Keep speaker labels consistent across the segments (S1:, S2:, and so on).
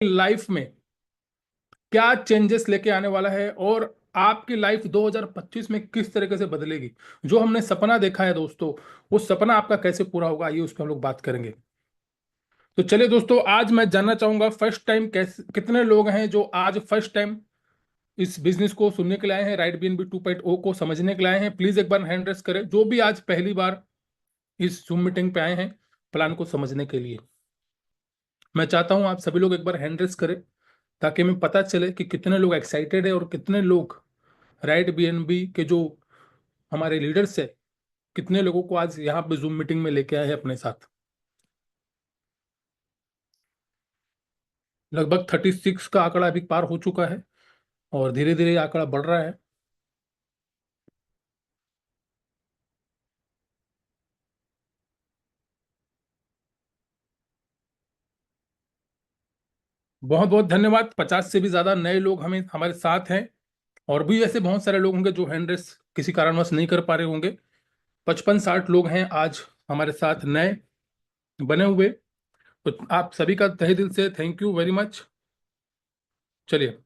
S1: Life में क्या changes लेके आने वाला है और आपकी लाइफ 2025 में किस तरीके से बदलेगी। जो हमने सपना देखा है दोस्तों, वो सपना आपका कैसे पूरा होगा, ये उस पर हम लोग बात करेंगे। तो चलिए दोस्तों, आज मैं जानना चाहूंगा फर्स्ट टाइम कैसे कितने लोग हैं जो आज फर्स्ट टाइम इस बिजनेस को सुनने के लिए आए हैं, राइट बीएनबी 2.0 को समझने के लिए आए हैं। प्लीज एक बार हैंड रेस करें जो भी आज पहली बार इस जूम मीटिंग पे आए हैं प्लान को समझने के लिए। मैं चाहता हूं आप सभी लोग एक बार हैंड रेस करें ताकि हमें पता चले कि कितने लोग एक्साइटेड है और कितने लोग राइट बीएनबी के जो हमारे लीडर्स है, कितने लोगों को आज यहाँ पे जूम मीटिंग में लेके आए हैं अपने साथ। लगभग 36 का आंकड़ा अभी पार हो चुका है और धीरे धीरे आंकड़ा बढ़ रहा है। बहुत बहुत धन्यवाद। 50 से भी ज्यादा नए लोग हमें हमारे साथ हैं और भी ऐसे बहुत सारे लोग होंगे जो हैंड रेस किसी कारणवश नहीं कर पा रहे होंगे। 55-60 लोग हैं आज हमारे साथ नए बने हुए। तो आप सभी का तहे दिल से थैंक यू वेरी मच। चलिए,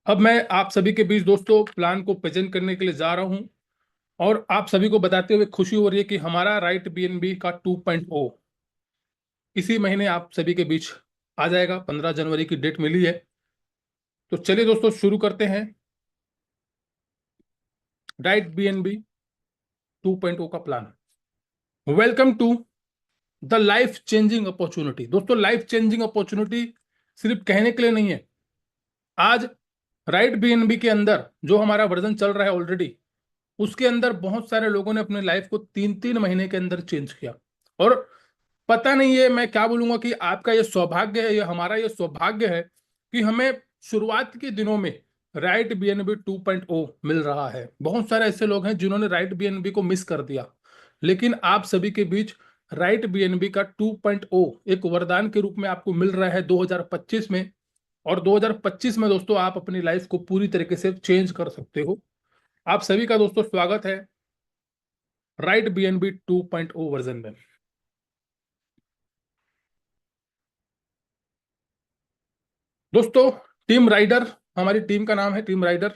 S1: अब मैं आप सभी के बीच दोस्तों प्लान को प्रेजेंट करने के लिए जा रहा हूं और आप सभी को बताते हुए खुशी हो रही है कि हमारा राइट बीएनबी का 2.0 इसी महीने आप सभी के बीच आ जाएगा। 15 जनवरी की डेट मिली है। तो चलिए दोस्तों, शुरू करते हैं राइट बीएनबी 2.0 का plan. Welcome to the life changing opportunity. दोस्तों, लाइफ चेंजिंग अपॉर्चुनिटी सिर्फ कहने के लिए नहीं है। आज राइट बीएनबी के अंदर जो हमारा वर्जन चल रहा है ऑलरेडी, उसके अंदर बहुत सारे लोगों ने अपने लाइफ को 3-3 महीने के अंदर चेंज किया। और पता नहीं है मैं क्या बोलूंगा कि आपका ये सौभाग्य है, ये हमारा ये सौभाग्य है कि हमें शुरुआत के दिनों में राइट बीएनबी 2.0 मिल रहा है। बहुत सारे ऐसे लोग हैं जिन्होंने राइट बीएनबी को मिस कर दिया, लेकिन आप सभी के बीच राइट बीएनबी का 2.0 एक वरदान के रूप में आपको मिल रहा है 2025 में। और 2025 में दोस्तों आप अपनी लाइफ को पूरी तरीके से चेंज कर सकते हो। आप सभी का दोस्तों स्वागत है राइट बीएनबी 2.0 वर्जन में। दोस्तों, टीम राइडर, हमारी टीम का नाम है टीम राइडर।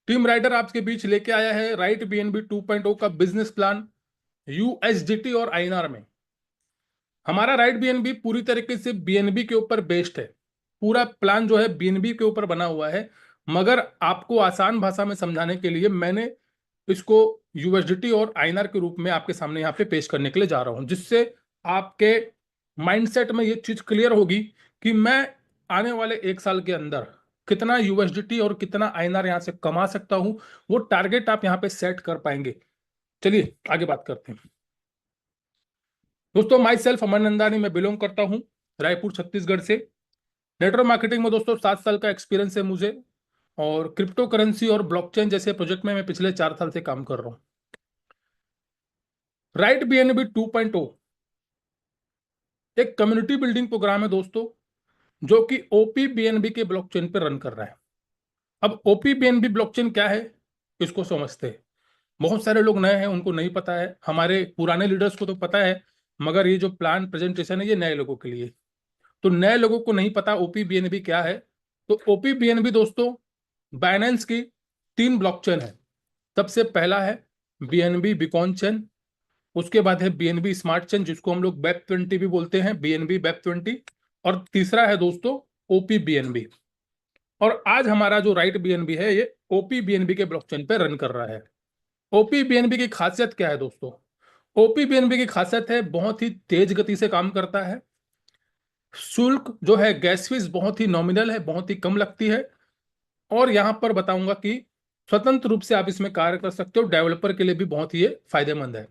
S1: टीम राइडर आपके बीच लेके आया है राइट बीएनबी 2.0 का बिजनेस प्लान यूएसडीटी और आईएनआर में। हमारा राइट बीएनबी पूरी तरीके से बीएनबी के ऊपर बेस्ड है। पूरा प्लान जो है बीएनबी के ऊपर बना हुआ है, मगर आपको आसान भाषा में समझाने के लिए मैंने इसको यूएसडीटी और आईएनआर के रूप में आपके सामने यहाँ पे पेश करने के लिए जा रहा हूँ, जिससे आपके माइंडसेट में ये चीज क्लियर होगी कि मैं आने वाले 1 साल के अंदर कितना यूएसडीटी और कितना आईएनआर यहाँ से कमा सकता हूँ। वो टारगेट आप यहाँ पे सेट कर पाएंगे। चलिए आगे बात करते हैं। दोस्तों, माई सेल्फ अमन नंदानी, मैं बिलोंग करता हूँ रायपुर छत्तीसगढ़ से। नेटवर्क मार्केटिंग में दोस्तों 7 साल का एक्सपीरियंस है मुझे और क्रिप्टो करेंसी और ब्लॉकचेन जैसे प्रोजेक्ट में मैं पिछले 4 साल से काम कर रहा हूँ। राइट बीएनबी 2.0 एक कम्युनिटी बिल्डिंग प्रोग्राम है दोस्तों, जो कि ओपी बीएनबी के ब्लॉकचेन पर रन कर रहा है। अब ओपी बीएनबी ब्लॉकचेन क्या है इसको समझते हैं। बहुत सारे लोग नए हैं, उनको नहीं पता है। हमारे पुराने लीडर्स को तो पता है, मगर ये जो प्लान प्रेजेंटेशन है ये नए लोगों के लिए। तो नए लोगों को नहीं पता ओपी बीएनबी क्या है। तो ओपी बीएनबी दोस्तों बाइनेंस की 3 ब्लॉकचेन है। सबसे पहला है बीएनबी बिकॉन चेन, उसके बाद है बीएनबी स्मार्ट चेन जिसको हम लोग वेब 20 भी बोलते हैं, बीएनबी वेब 20, और तीसरा है दोस्तों ओपी बीएनबी। और आज हमारा जो राइट बीएनबी है ये ओपी बीएनबी के ब्लॉकचेन पे रन कर रहा है। ओपी बीएनबी की खासियत क्या है दोस्तों? ओपी बीएनबी की खासियत है बहुत ही तेज गति से काम करता है। शुल्क जो है गैस फीस बहुत ही नॉमिनल है, बहुत ही कम लगती है। और यहां पर बताऊंगा कि स्वतंत्र रूप से आप इसमें कार्य कर सकते हो। डेवलपर के लिए भी बहुत ही ये फायदेमंद है।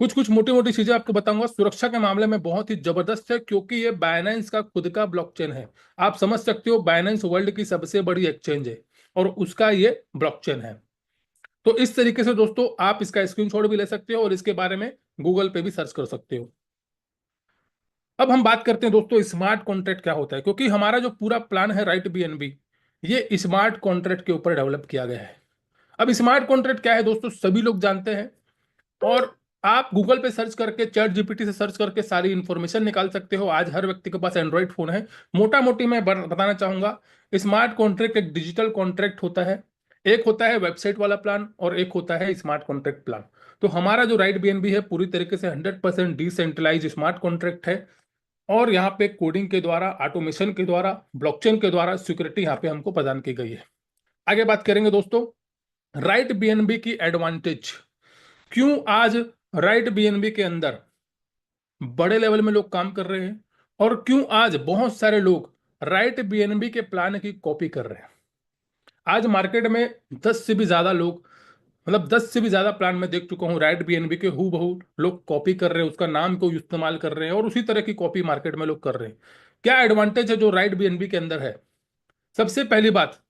S1: कुछ कुछ मोटी मोटी चीजें आपको बताऊंगा। सुरक्षा के मामले में बहुत ही जबरदस्त है क्योंकि ये बाइनेंस का खुद का ब्लॉकचेन है। आप समझ सकते हो बाइनेंस वर्ल्ड की सबसे बड़ी एक्सचेंज है और उसका ये ब्लॉकचेन है। तो इस तरीके से दोस्तों आप इसका स्क्रीनशॉट भी ले सकते हो और इसके बारे में गूगल पे भी सर्च कर सकते हो। अब हम बात करते हैं दोस्तों स्मार्ट कॉन्ट्रैक्ट क्या होता है, क्योंकि हमारा जो पूरा प्लान है राइट बीएनबी ये स्मार्ट कॉन्ट्रैक्ट के ऊपर डेवलप किया गया है। अब स्मार्ट कॉन्ट्रैक्ट क्या है दोस्तों, सभी लोग जानते हैं। और आप गूगल पे सर्च करके, चैट जीपीटी से सर्च करके सारी इंफॉर्मेशन निकाल सकते हो। आज हर व्यक्ति के पास एंड्रॉइड फोन है। मोटा मोटी मैं बताना चाहूंगा, स्मार्ट कॉन्ट्रैक्ट एक डिजिटल कॉन्ट्रैक्ट होता है, एक होता है वेबसाइट वाला प्लान और एक होता है स्मार्ट कॉन्ट्रैक्ट प्लान। तो हमारा जो राइट बीएनबी है पूरी तरीके से 100% डिसेंट्रलाइज स्मार्ट कॉन्ट्रैक्ट है, और यहाँ पे कोडिंग के द्वारा, ऑटोमेशन के द्वारा, ब्लॉकचेन के द्वारा सिक्योरिटी यहाँ पे हमको प्रदान की गई है। आगे बात करेंगे दोस्तों, राइट बीएनबी की एडवांटेज। क्यों आज राइट बीएनबी के अंदर बड़े लेवल में लोग काम कर रहे हैं, और क्यों आज बहुत सारे लोग राइट बीएनबी के प्लान की कॉपी कर रहे हैं। आज मार्केट में 10 से भी ज्यादा लोग, मतलब 10 से भी ज्यादा प्लान में देख चुका हूं राइट बीएनबी के हु बहू लोग कॉपी कर रहे हैं, उसका नाम को इस्तेमाल कर रहे हैं, और उसी तरह की कॉपी मार्केट में लोग कर रहे हैं। क्या एडवांटेज है जो राइट बीएनबी के अंदर है? सबसे पहली बात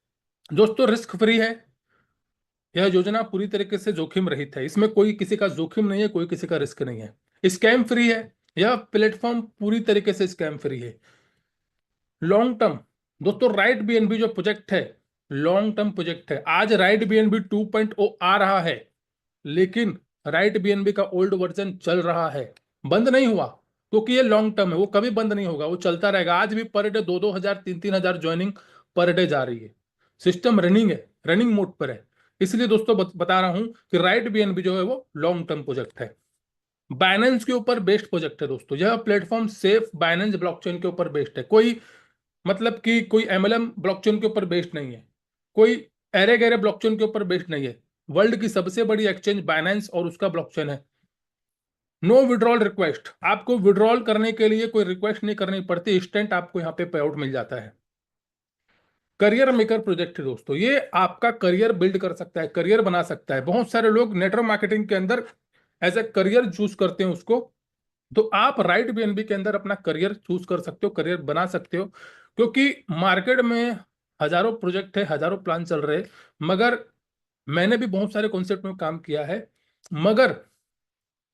S1: दोस्तों, रिस्क फ्री है। यह योजना पूरी तरीके से जोखिम रहित है, इसमें कोई किसी का जोखिम नहीं है, कोई किसी का रिस्क नहीं है। स्कैम फ्री है, यह प्लेटफॉर्म पूरी तरीके से स्कैम फ्री है। लॉन्ग टर्म दोस्तों, राइट बीएनबी जो प्रोजेक्ट है लॉन्ग टर्म प्रोजेक्ट है। आज राइट बीएनबी 2.0 आ रहा है, लेकिन राइट बीएनबी का ओल्ड वर्जन चल रहा है, बंद नहीं हुआ, क्योंकि ये लॉन्ग टर्म है, वो कभी बंद नहीं होगा, वो चलता रहेगा। आज भी पर डे 2-2 हजार 3-3 हजार ज्वाइनिंग पर डे जा रही है। सिस्टम रनिंग है, रनिंग मोड पर है। इसलिए दोस्तों बता रहा हूं कि राइट बीएनबी जो है वो लॉन्ग टर्म प्रोजेक्ट है। बाइनेंस के ऊपर बेस्ड प्रोजेक्ट है दोस्तों। यह प्लेटफॉर्म सेफ बाइनेंस ब्लॉकचेन के ऊपर बेस्ड है। कोई मतलब कि कोई एमएलएम ब्लॉकचेन के ऊपर बेस्ड नहीं है, कोई एरे गैरे ब्लॉकचेन के ऊपर बेस्ड नहीं है। वर्ल्ड की सबसे बड़ी एक्सचेंज बाइनेंस और उसका ब्लॉकचेन है। नो विड्रॉल रिक्वेस्ट, आपको विड्रॉल करने के लिए कोई रिक्वेस्ट नहीं करनी पड़ती, इंस्टेंट आपको यहाँ पे पे आउट मिल जाता है। करियर मेकर प्रोजेक्ट है दोस्तों, ये आपका करियर बिल्ड कर सकता है, करियर बना सकता है। बहुत सारे लोग नेटवर्क मार्केटिंग के अंदर एज ए करियर चूज करते हैं उसको, तो आप राइट बीएनबी के अंदर अपना करियर चूज कर सकते हो, करियर बना सकते हो। क्योंकि मार्केट में हजारों प्रोजेक्ट है, हजारों प्लान चल रहे हैं, मगर मैंने भी बहुत सारे कॉन्सेप्ट में काम किया है, मगर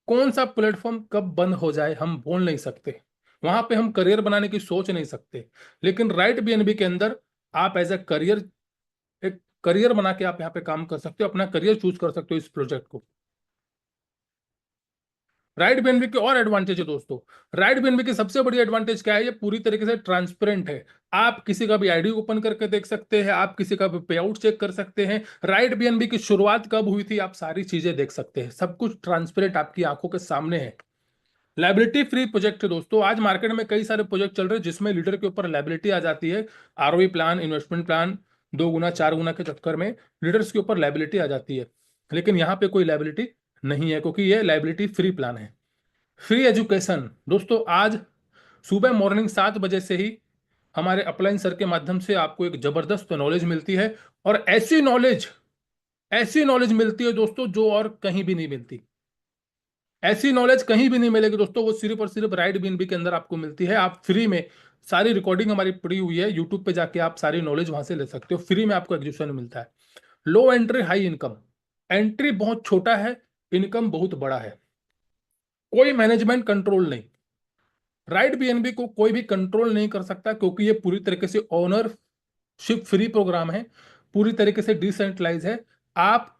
S1: कौन सा प्लेटफॉर्म कब बंद हो जाए हम बोल नहीं सकते, वहां पे हम करियर बनाने की सोच नहीं सकते। लेकिन राइट बीएनबी के अंदर आप एज ए करियर, एक करियर बना के आप यहाँ पे काम कर सकते हो, अपना करियर चूज कर सकते हो इस प्रोजेक्ट को। राइट बीएनबी के और एडवांटेज है दोस्तों। राइट बीएनबी की सबसे बड़ी एडवांटेज क्या है, ये पूरी तरीके से ट्रांसपेरेंट है। आप किसी का भी आईडी ओपन करके देख सकते हैं, आप किसी का भी पे आउट चेक कर सकते हैं। राइट बीएनबी की शुरुआत कब हुई थी, आप सारी चीजें देख सकते हैं, सब कुछ ट्रांसपेरेंट आपकी आंखों के सामने है। लाइबिलिटी फ्री प्रोजेक्ट है दोस्तों। आज मार्केट में कई सारे प्रोजेक्ट चल रहे हैं जिसमें लीडर के ऊपर लाइबिलिटी आ जाती है। आरओई प्लान, इन्वेस्टमेंट प्लान, 2 गुना 4 गुना के चक्कर में लीडर्स के ऊपर लाइबिलिटी आ जाती है, लेकिन यहाँ पे कोई लाइबिलिटी नहीं है, क्योंकि ये लाइबिलिटी फ्री प्लान है। फ्री एजुकेशन दोस्तों, आज सुबह मॉर्निंग 7 बजे से ही हमारे अपलाइन सर के माध्यम से आपको एक जबरदस्त नॉलेज मिलती है, और ऐसी नॉलेज मिलती है दोस्तों जो और कहीं भी नहीं मिलती। ऐसी नॉलेज कहीं भी नहीं मिलेगी दोस्तों, वो सिर्फ और सिर्फ राइट बीएनबी के अंदर आपको मिलती है। आप फ्री में, सारी रिकॉर्डिंग हमारी पड़ी हुई है यूट्यूब पे, जाके आप सारी नॉलेज वहां से ले सकते हो, फ्री में आपको एजुकेशन मिलता है। लो एंट्री हाई इनकम, एंट्री बहुत छोटा है, इनकम बहुत बड़ा है। कोई मैनेजमेंट कंट्रोल नहीं, राइट बीएनबी को कोई भी कंट्रोल नहीं कर सकता, क्योंकि ये पूरी तरीके से ओनरशिप फ्री प्रोग्राम है, पूरी तरीके से डिसेंट्रलाइज है। आप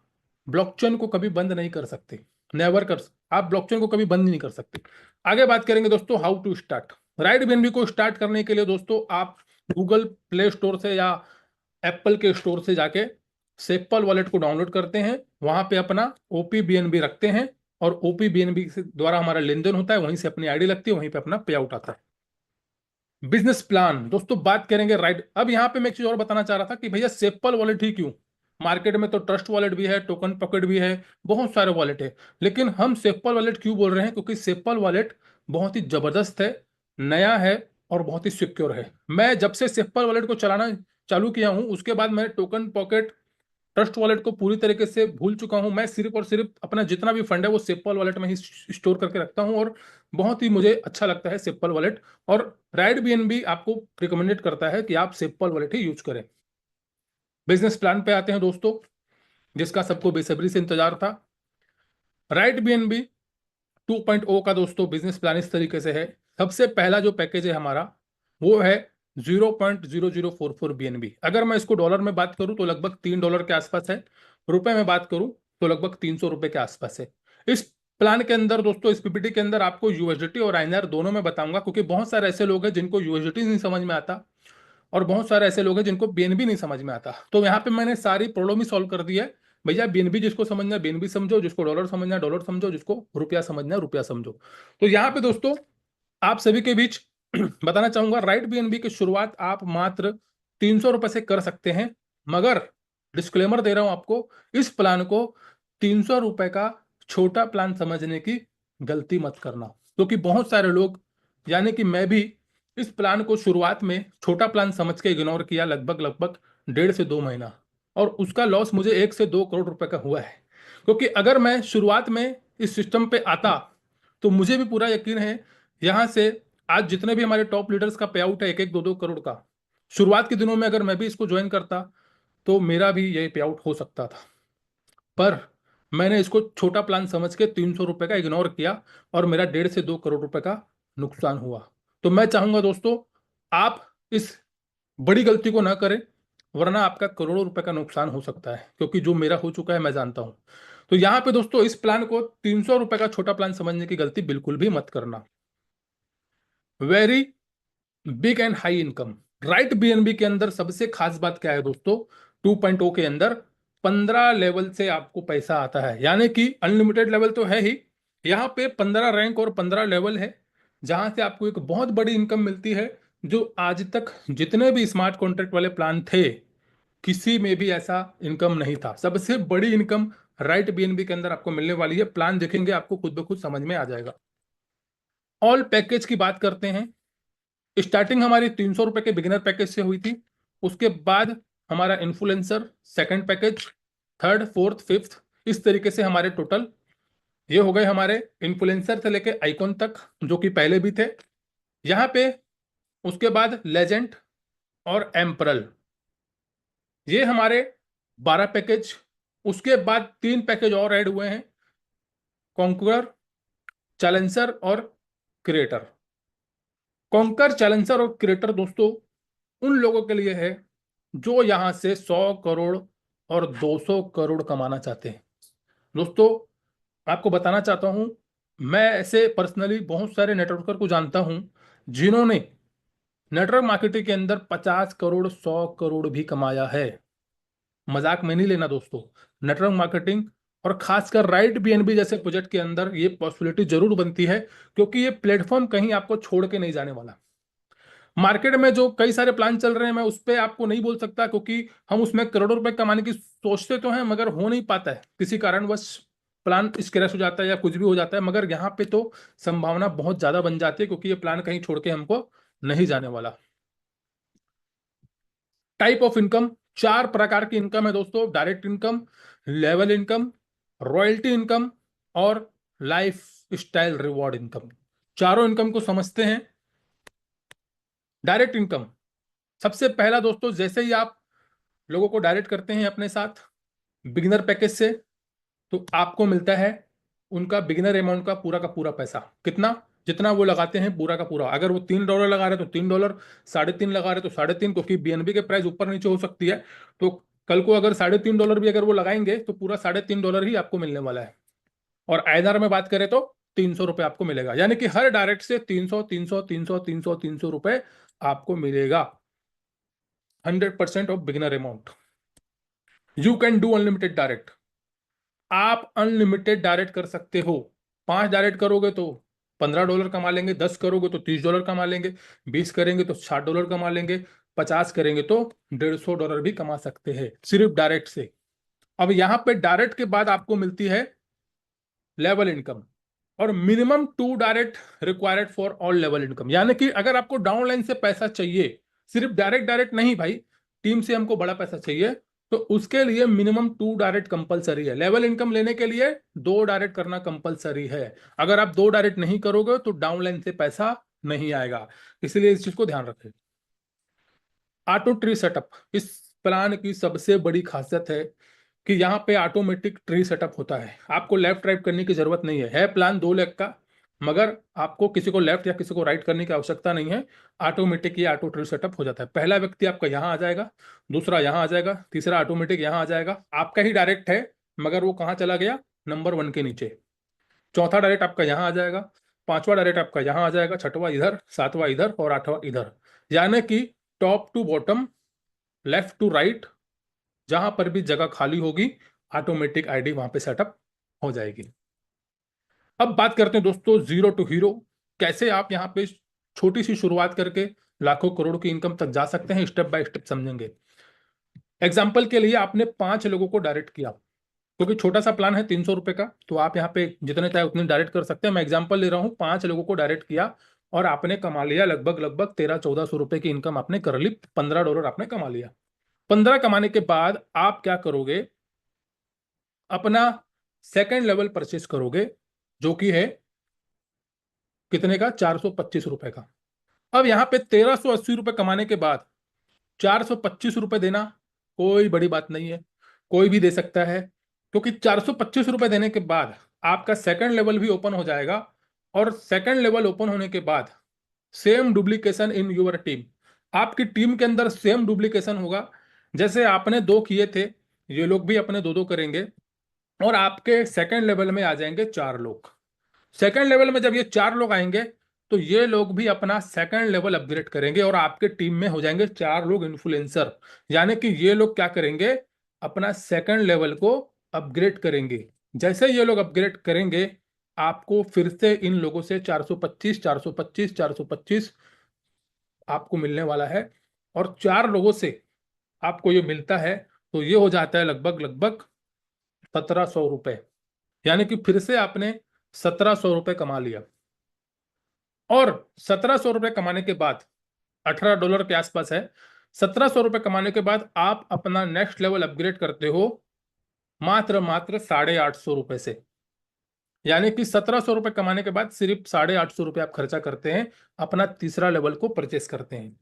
S1: ब्लॉकचेन को कभी बंद नहीं कर सकते, नेवर कर, आप ब्लॉकचेन को कभी बंद नहीं कर सकते। आगे बात करेंगे दोस्तों, how to start. Right BNB को स्टार्ट करने के लिए दोस्तों आप गूगल प्ले स्टोर से या एप्पल के स्टोर से जाके सेप्पल वॉलेट को डाउनलोड करते हैं, वहां पे अपना ओपी बीएनबी रखते हैं, और ओपी बीएनबी से द्वारा हमारा लेन देन होता है, वहीं से अपनी आईडी लगती है, वहीं पे अपना पे आउट आता है। बिजनेस प्लान दोस्तों, बात करेंगे राइट। अब यहाँ पे मैं एक चीज और बताना चाह रहा था कि भैया सेप्पल वॉलेट ही क्यों, मार्केट में तो ट्रस्ट वॉलेट भी है, टोकन पॉकेट भी है, बहुत सारे वॉलेट है, लेकिन हम सेप्पल वॉलेट क्यों बोल रहे हैं? क्योंकि सेप्पल वॉलेट बहुत ही जबरदस्त है, नया है, और बहुत ही सिक्योर है। मैं जब से सेप्पल वॉलेट को चलाना चालू किया हूं, उसके बाद मैंने टोकन पॉकेट, ट्रस्ट वॉलेट को पूरी तरीके से भूल चुका हूं। मैं सिर्फ और सिर्फ अपना जितना भी फंड है वो सेप्पल वॉलेट में ही स्टोर करके रखता हूं, और बहुत ही मुझे अच्छा लगता है सेप्पल वॉलेट। और राइट बीएनबी आपको रिकमेंडेड करता है कि आप सेप्पल वॉलेट ही यूज करें। बिजनेस प्लान पे आते हैं दोस्तों, जिसका सबको बेसब्री से इंतजार था। राइट बीएनबी 2.0 का दोस्तों बिजनेस प्लान इस तरीके से है। सबसे पहला जो पैकेज है हमारा, वो है 0.0044 बीएनबी। अगर मैं इसको डॉलर में बात करूं तो लगभग $3 के आसपास है, रुपए में बात करूं तो लगभग 300 रुपए के आसपास है। इस प्लान के अंदर दोस्तों, इस पीपीटी के अंदर आपको यूएसडीटी और आईएनआर दोनों में बताऊंगा, क्योंकि बहुत सारे ऐसे लोग हैं जिनको यूएसडीटी नहीं समझ में आता और बहुत सारे ऐसे लोग हैं जिनको बीएनबी नहीं समझ में आता। तो यहाँ पे मैंने सारी प्रॉब्लम ही सॉल्व कर दी है। भैया बीएनबी जिसको समझना है बीएनबी समझो, जिसको डॉलर समझना है डॉलर समझो, जिसको रुपया समझना है रुपया समझो। तो यहाँ पे दोस्तों आप सभी के बीच बताना चाहूंगा, राइट बीएनबी की शुरुआत आप मात्र 300 रुपए से कर सकते हैं। मगर डिस्क्लेमर दे रहा हूं आपको, इस प्लान को 300 रुपए का छोटा प्लान समझने की गलती मत करना, क्योंकि बहुत सारे लोग, यानी कि मैं भी, इस प्लान को शुरुआत में छोटा प्लान समझ के इग्नोर किया लगभग लगभग 1.5 से 2 महीना, और उसका लॉस मुझे 1 से 2 करोड़ रुपए का हुआ है। क्योंकि अगर मैं शुरुआत में इस सिस्टम पे आता तो मुझे भी पूरा यकीन है, यहां से आज जितने भी हमारे टॉप लीडर्स का पे आउट है 1-1, 2-2 करोड़ का, शुरुआत के दिनों में अगर मैं भी इसको ज्वाइन करता तो मेरा भी यही पे आउट हो सकता था। पर मैंने इसको छोटा प्लान समझ के 300 रुपए का इग्नोर किया और मेरा 1.5 से 2 करोड़ रुपए का नुकसान हुआ। तो मैं चाहूंगा दोस्तों, आप इस बड़ी गलती को ना करें, वरना आपका करोड़ों रुपए का नुकसान हो सकता है, क्योंकि जो मेरा हो चुका है मैं जानता हूं। तो यहां पे दोस्तों इस प्लान को 300 रुपए का छोटा प्लान समझने की गलती बिल्कुल भी मत करना। Very big and high income, right BNB के अंदर सबसे खास बात क्या है दोस्तों, 2.0 के अंदर 15 लेवल से आपको पैसा आता है, यानी कि अनलिमिटेड लेवल तो है ही, यहाँ पे 15 रैंक और 15 लेवल है, जहां से आपको एक बहुत बड़ी इनकम मिलती है, जो आज तक जितने भी स्मार्ट कॉन्ट्रैक्ट वाले प्लान थे किसी में भी ऐसा इनकम नहीं था। सबसे बड़ी इनकम राइट बीएनबी के अंदर आपको मिलने वाली है। प्लान देखेंगे आपको खुद ब खुद समझ में आ जाएगा। ऑल पैकेज की बात करते हैं, स्टार्टिंग हमारी 300 रुपए के बिगिनर पैकेज से हुई थी। उसके बाद हमारा influencer second package, third, fourth, fifth, इस तरीके से हमारे टोटल ये हो गए। हमारे इन्फ्लुएंसर से लेके आइकॉन तक, जो कि पहले भी थे यहाँ पे। उसके बाद लेजेंड और एम्परल, ये हमारे 12 पैकेज। उसके बाद 3 पैकेज और ऐड हुए हैं, कॉन्करर, चैलेंजर और क्रिएटर। कॉन्कर, चैलेंजर और क्रिएटर दोस्तों उन लोगों के लिए है जो यहां से 100 करोड़ और 200 करोड़ कमाना चाहते हैं। दोस्तों आपको बताना चाहता हूं, मैं ऐसे पर्सनली बहुत सारे नेटवर्कर को जानता हूं जिन्होंने नेटवर्क मार्केटिंग के अंदर 50 करोड़, 100 करोड़ भी कमाया है। मजाक में नहीं लेना दोस्तों। नेटवर्क मार्केटिंग और खासकर राइट बीएनबी जैसे प्रोजेक्ट के अंदर ये पॉसिबिलिटी जरूर बनती है, क्योंकि ये प्लेटफॉर्म कहीं आपको छोड़ के नहीं जाने वाला। मार्केट में जो कई सारे प्लान चल रहे हैं, मैं उस पर आपको नहीं बोल सकता, क्योंकि हम उसमें करोड़ों रुपए कमाने की सोचते तो हैं मगर हो नहीं पाता है, किसी कारणवश प्लान स्क्रैच हो जाता है या कुछ भी हो जाता है। मगर यहाँ पे तो संभावना बहुत ज्यादा बन जाती है, क्योंकि ये प्लान कहीं छोड़ के हमको नहीं जाने वाला। टाइप ऑफ इनकम, 4 प्रकार की इनकम है दोस्तों, direct income, level income, royalty income और लाइफ स्टाइल रिवॉर्ड इनकम। चारों इनकम को समझते हैं। डायरेक्ट इनकम, सबसे पहला दोस्तों, जैसे ही आप लोगों को डायरेक्ट करते हैं अपने साथ बिगिनर पैकेज से, तो आपको मिलता है उनका बिगिनर अमाउंट का पूरा पैसा। कितना? जितना वो लगाते हैं पूरा का पूरा। अगर वो $3 लगा रहे तो $3, 3.5 लगा रहे तो 3.5, क्योंकि बीएनबी के प्राइस ऊपर नीचे हो सकती है। तो कल को अगर $3.5 भी अगर वो लगाएंगे तो पूरा $3.5 ही आपको मिलने वाला है। और आईएनआर में बात करें तो 300 रुपए आपको मिलेगा, यानी कि हर डायरेक्ट से 300, 300, 300, 300, 300 रुपए आपको मिलेगा। 100% of beginner amount. You can do unlimited direct, आप अनलिमिटेड डायरेक्ट कर सकते हो। 5 डायरेक्ट करोगे तो $15 कमा लेंगे, 10 करोगे तो $30 कमा लेंगे, 20 करेंगे तो $60 कमा लेंगे, 50 करेंगे तो $150 भी कमा सकते हैं सिर्फ डायरेक्ट से। अब यहां पे डायरेक्ट के बाद आपको मिलती है लेवल इनकम, और minimum 2 direct required for all level income. यानी कि अगर आपको डाउनलाइन से पैसा चाहिए, सिर्फ डायरेक्ट डायरेक्ट नहीं भाई, टीम से हमको बड़ा पैसा चाहिए, तो उसके लिए मिनिमम 2 डायरेक्ट कंपलसरी है। लेवल इनकम लेने के लिए 2 डायरेक्ट करना कंपलसरी है। अगर आप 2 डायरेक्ट नहीं करोगे तो डाउनलाइन से पैसा नहीं आएगा, इसलिए इस चीज को ध्यान रखें। ऑटो ट्री सेटअप, इस प्लान की सबसे बड़ी खासियत है कि यहाँ पे ऑटोमेटिक ट्री सेटअप होता है। आपको लेफ्ट राइट करने की जरूरत नहीं है प्लान 2 लाख का, मगर आपको किसी को लेफ्ट या किसी को राइट करने की आवश्यकता नहीं है। ऑटोमेटिक ये ऑटो ट्री सेटअप हो जाता है। पहला व्यक्ति आपका यहाँ आ जाएगा, दूसरा यहाँ आ जाएगा, तीसरा ऑटोमेटिक यहाँ आ जाएगा। आपका ही डायरेक्ट है, मगर वो कहाँ चला गया? नंबर 1 के नीचे। चौथा डायरेक्ट आपका यहाँ आ जाएगा, पांचवा डायरेक्ट आपका यहाँ आ जाएगा, छठवां इधर, सातवां इधर और आठवां इधर। यानी कि top to bottom, left to right, जहां पर भी जगह खाली होगी ऑटोमेटिक आईडी वहां पे सेटअप हो जाएगी। अब बात करते हैं दोस्तों जीरो टू हीरो, कैसे आप यहाँ पे छोटी सी शुरुआत करके लाखों करोड़ की इनकम तक जा सकते हैं, स्टेप बाय स्टेप समझेंगे। एग्जाम्पल के लिए आपने 5 लोगों को डायरेक्ट किया, क्योंकि छोटा सा प्लान है 300 रुपए का, तो आप यहाँ पे जितने चाहे उतने डायरेक्ट कर सकते हैं। मैं एग्जाम्पल ले रहा हूँ, 5 लोगों को डायरेक्ट किया और आपने कमा लिया लगभग लगभग 1300-1400 रुपए की इनकम आपने कर ली, $15 आपने कमा लिया। 15 कमाने के बाद आप क्या करोगे, अपना सेकेंड लेवल परचेस करोगे, जो कि है कितने का, 425 रुपए का। अब यहाँ पे 1380 रुपए कमाने के बाद 425 रुपए देना कोई बड़ी बात नहीं है, कोई भी दे सकता है, क्योंकि 425 रुपए देने के बाद आपका सेकंड लेवल भी ओपन हो जाएगा। और सेकंड लेवल ओपन होने के बाद same duplication in your team, आपकी टीम के अंदर सेम डुप्लीकेशन होगा। जैसे आपने 2 किए थे, ये लोग भी अपने 2-2 करेंगे और आपके सेकंड लेवल में आ जाएंगे 4 लोग। सेकंड लेवल में जब ये 4 लोग आएंगे तो ये लोग भी अपना सेकंड लेवल अपग्रेड करेंगे और आपके टीम में हो जाएंगे 4 लोग इन्फ्लुएंसर। यानी कि ये लोग क्या करेंगे, अपना सेकंड लेवल को अपग्रेड करेंगे। जैसे ये लोग अपग्रेड करेंगे, आपको फिर से इन लोगों से 425 425 425 आपको मिलने वाला है। और 4 लोगों से आपको ये मिलता है तो ये हो जाता है लगभग लगभग 1700 रुपए। यानी कि फिर से आपने 1700 रुपए कमा लिया। और 1700 रुपए कमाने के बाद, $18 के आसपास है, 1700 रुपए कमाने के बाद आप अपना नेक्स्ट लेवल अपग्रेड करते हो मात्र मात्र 850 रुपए से। यानी कि 1700 रुपए कमाने के बाद सिर्फ 850 रुपए आप खर्चा करते हैं, अपना तीसरा लेवल को परचेस करते हैं।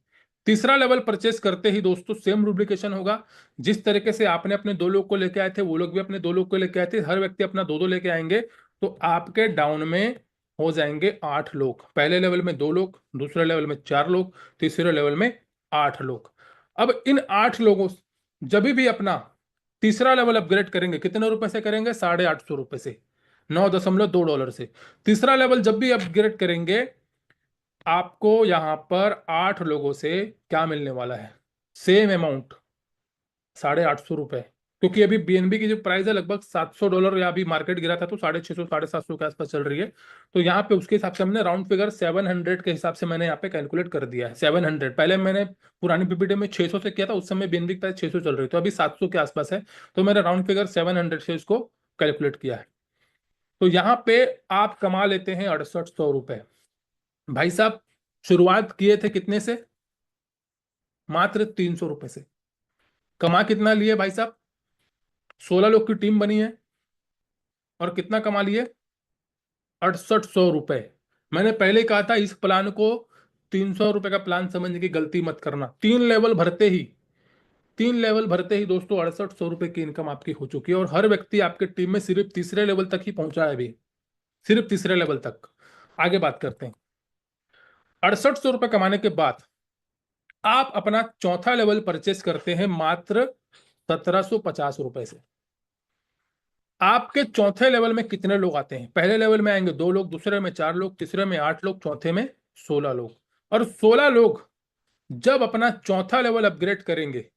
S1: तीसरा लेवल परचेस करते ही दोस्तों सेम डुप्लीकेशन होगा। जिस तरीके से आपने अपने 2 लोग को लेके आए थे, वो लोग भी अपने 2 लोग को लेके आए थे, हर व्यक्ति अपना 2-2 लेके आएंगे, तो आपके डाउन में हो जाएंगे 8 लोग। पहले लेवल में 2 लोग, दूसरे लेवल में 4 लोग, तीसरे लेवल में 8 लोग। अब इन 8 लोगों जब भी अपना तीसरा लेवल अपग्रेड करेंगे, कितने रुपए से करेंगे, 850 रुपए से, $9.2 से। तीसरा लेवल जब भी अपग्रेड करेंगे, आपको यहां पर 8 लोगों से क्या मिलने वाला है, सेम अमाउंट, 850 रुपए। क्योंकि अभी बीएनबी की जो प्राइस है लगभग $700, या अभी मार्केट गिरा था तो 650 750 के आसपास चल रही है। तो यहाँ पे उसके हिसाब से हमने राउंड फिगर 700 के हिसाब से मैंने यहाँ पे कैलकुलेट कर दिया है। 700, पहले मैंने पुरानी पीपीटी में 600 से किया था, उस समय बीएनबी की प्राइस 600 चल रही, तो अभी 700 के आसपास है, तो मैंने राउंड फिगर 700 से इसको कैलकुलेट किया है। तो यहाँ पे आप कमा लेते हैं 6800 रुपए। भाई साहब, शुरुआत किए थे कितने से, मात्र 300 रुपए से। कमा कितना लिए भाई साहब, 16 लोग की टीम बनी है और कितना कमा लिए, 6800 रुपए। मैंने पहले कहा था इस प्लान को 300 रुपए का प्लान समझने की गलती मत करना। 3 लेवल भरते ही दोस्तों 6800 रुपए की इनकम आपकी हो चुकी है। और हर व्यक्ति आपके टीम में सिर्फ तीसरे लेवल तक ही पहुंचा है अभी, सिर्फ तीसरे लेवल तक। आगे बात करते हैं। 6800 रुपए कमाने के बाद आप अपना चौथा लेवल परचेस करते हैं मात्र 1750 रुपए से। आपके चौथे लेवल में कितने लोग आते हैं, पहले लेवल में आएंगे 2 लोग, दूसरे में 4 लोग, तीसरे में 8 लोग, चौथे में 16 लोग। और 16 लोग जब अपना चौथा लेवल अपग्रेड करेंगे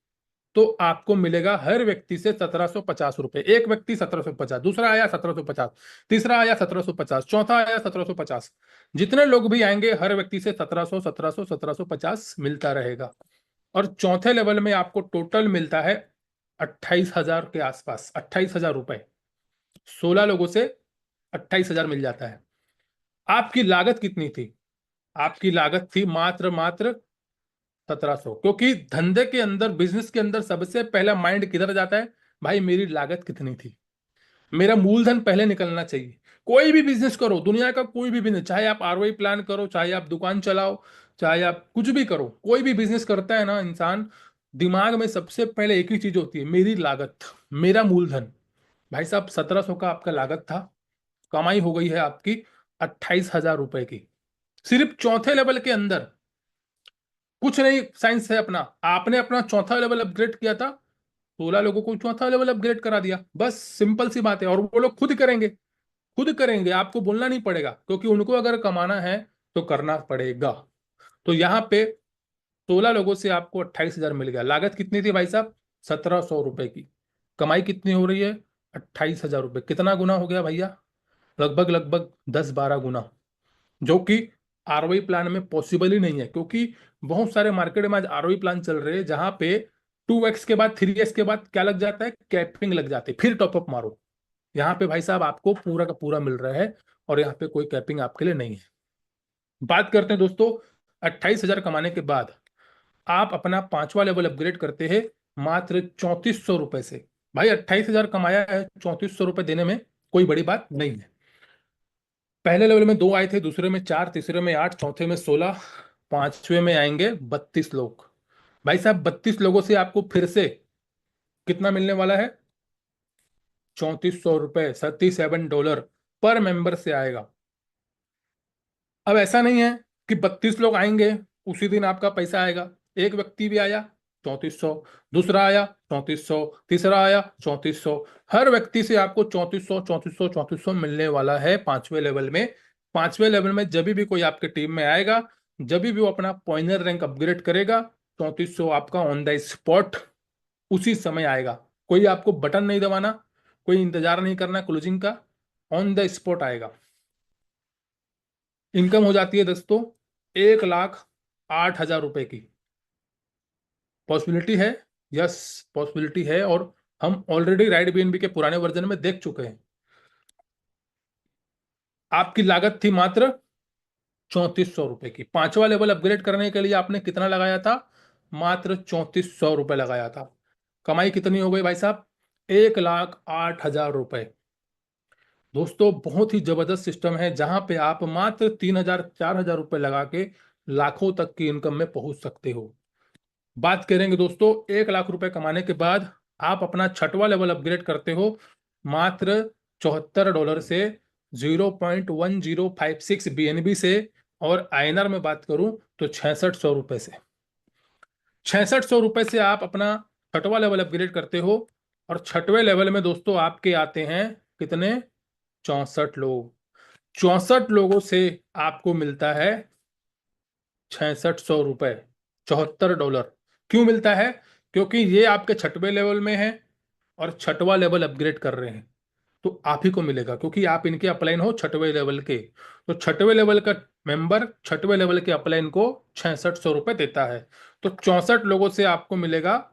S1: तो आपको मिलेगा हर व्यक्ति से 1750 रुपए। एक व्यक्ति 1750, दूसरा आया 1750, तीसरा आया 1750, चौथा आया 1750। जितने लोग भी आएंगे हर व्यक्ति से 1700 1700 1750 मिलता रहेगा। और चौथे लेवल में आपको टोटल मिलता है 28,000 के आसपास, 28,000 रुपए। 16 लोगों से 28,000 मिल जाता है। आपकी लागत कितनी थी, आपकी लागत थी मात्र मात्र 1700। क्योंकि धंधे के अंदर, बिजनेस के अंदर सबसे पहला माइंड किधर जाता है, भाई मेरी लागत कितनी थी, मेरा मूलधन पहले निकलना चाहिए। कोई भी बिजनेस करो, दुनिया का कोई भी बिजनेस, चाहे आप आरओआई प्लान करो, चाहे आप दुकान चलाओ, चाहे आप कुछ भी करो, कोई भी बिजनेस करता है ना इंसान, दिमाग में सबसे पहले एक ही चीज होती है, मेरी लागत, मेरा मूलधन। भाई साहब 1700 का आपका लागत था, कमाई हो गई है आपकी 28,000 रुपए की, सिर्फ चौथे लेवल के अंदर। कुछ नहीं, साइंस है अपना, आपने अपना चौथा लेवल अपग्रेड किया था, 16 लोगों को चौथा लेवल अपग्रेड करा दिया, बस सिंपल सी बात है। और वो लोग खुद करेंगे, खुद करेंगे, आपको बोलना नहीं पड़ेगा, क्योंकि उनको अगर कमाना है तो करना पड़ेगा। तो यहाँ पे 16 लोगों से आपको 28,000 मिल गया। लागत कितनी थी भाई साहब? 1,700 रुपए की। कमाई कितनी हो रही है? 28,000 रुपए। कितना गुना हो गया भैया? लगभग लगभग 10-12 गुना, जो कि आरओई प्लान में पॉसिबल ही नहीं है। क्योंकि बहुत सारे मार्केट में आज आरओई प्लान चल रहे हैं जहां पे 2x के बाद 3x के बाद क्या लग जाता है? कैपिंग लग जाती है, फिर टॉपअप मारो। यहाँ पे भाई साहब आपको पूरा का पूरा मिल रहा है, और यहाँ पे कोई कैपिंग आपके लिए नहीं है। बात करते हैं दोस्तों 28,000 कमाने के बाद आप अपना पांचवा लेवल अपग्रेड करते हैं मात्र 3,400 रुपए से। भाई 28,000 कमाया है, 3,400 रुपए देने में कोई बड़ी बात नहीं है। पहले लेवल में 2 आए थे, दूसरे में 4, तीसरे में 8, चौथे में 16, पांचवे में आएंगे 32 लोग। भाई साहब 32 लोगों से आपको फिर से कितना मिलने वाला है? 3,400 रुपए, $37 पर मेंबर से आएगा। अब ऐसा नहीं है कि 32 लोग आएंगे उसी दिन आपका पैसा आएगा। एक व्यक्ति भी आया 3,400, दूसरा आया 3,400, तीसरा आया 3,400। हर व्यक्ति से आपको 3,400 3,400 3,400 मिलने वाला है पांचवें लेवल में। पांचवें लेवल में जब भी कोई आपके टीम में आएगा, जब भी वो अपना पॉइंटर रैंक अपग्रेड करेगा, 3,400 आपका ऑन द स्पॉट उसी समय आएगा। कोई आपको बटन नहीं दबाना, कोई इंतजार नहीं करना क्लोजिंग का, ऑन द स्पॉट आएगा। इनकम हो जाती है दोस्तों 1,08,000 रुपए की। पॉसिबिलिटी है, यस पॉसिबिलिटी है, और हम ऑलरेडी राइड बीएनबी के पुराने वर्जन में देख चुके हैं। आपकी लागत थी मात्र 3,400 रुपए की। पांचवा लेवल अपग्रेड करने के लिए आपने कितना लगाया था? मात्र 3,400 रुपए लगाया था। कमाई कितनी हो गई भाई साहब? 1,08,000 रुपए। दोस्तों बहुत ही जबरदस्त सिस्टम है, जहां पे आप मात्र 3,000 4,000 रुपए लगा के लाखों तक की इनकम में पहुंच सकते हो। बात करेंगे दोस्तों 1,00,000 रुपए कमाने के बाद आप अपना छठवां लेवल अपग्रेड करते हो मात्र $74 से, 0.1056 बीएनबी से, और आईएनआर में बात करूं तो 6,600 रुपए से। 6,600 रुपए से आप अपना छठवां लेवल अपग्रेड करते हो, और छठवें लेवल में दोस्तों आपके आते हैं कितने? 64 लोग। 64 लोगों से आपको मिलता है 6,600 रुपए, $74। क्यों मिलता है? क्योंकि ये आपके छठवें लेवल में है और छठवां लेवल अपग्रेड कर रहे हैं, तो आप ही को मिलेगा, क्योंकि आप इनके अपलाइन हो छठवें लेवल के। तो छठवें लेवल का मेंबर छठवें लेवल के अपलाइन को 6,600 रुपए देता है। तो 64 लोगों से आपको मिलेगा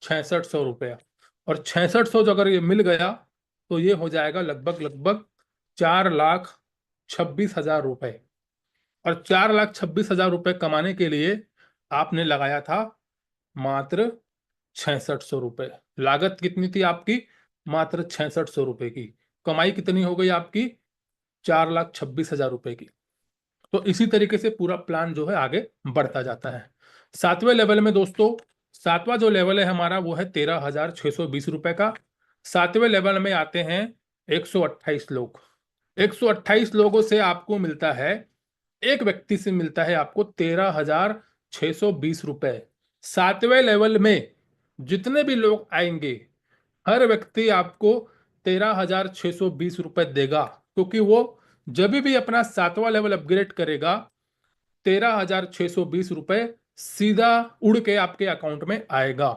S1: 6,600 रुपया, और 6,600 जो अगर ये मिल गया तो ये हो जाएगा लगभग लगभग 4,26,000 रुपए। और 4,26,000 रुपए कमाने के लिए आपने लगाया था मात्र 6,600 रुपए। लागत कितनी थी आपकी? मात्र 6,600 रुपए की। कमाई कितनी हो गई आपकी? 4,26,000 रुपए की। तो इसी तरीके से पूरा प्लान जो है आगे बढ़ता जाता है। सातवें लेवल में दोस्तों, सातवां जो लेवल है हमारा वो है 13,620 रुपए का। सातवें लेवल में आते हैं 128 लोग। 128 लोगों से आपको मिलता है, एक व्यक्ति से मिलता है आपको 13,620 रुपए। सातवें लेवल में जितने भी लोग आएंगे, हर व्यक्ति आपको 13,620 रुपए देगा, क्योंकि वो जब भी अपना सातवां लेवल अपग्रेड करेगा 13,620 रुपए सीधा उड़ के आपके अकाउंट में आएगा।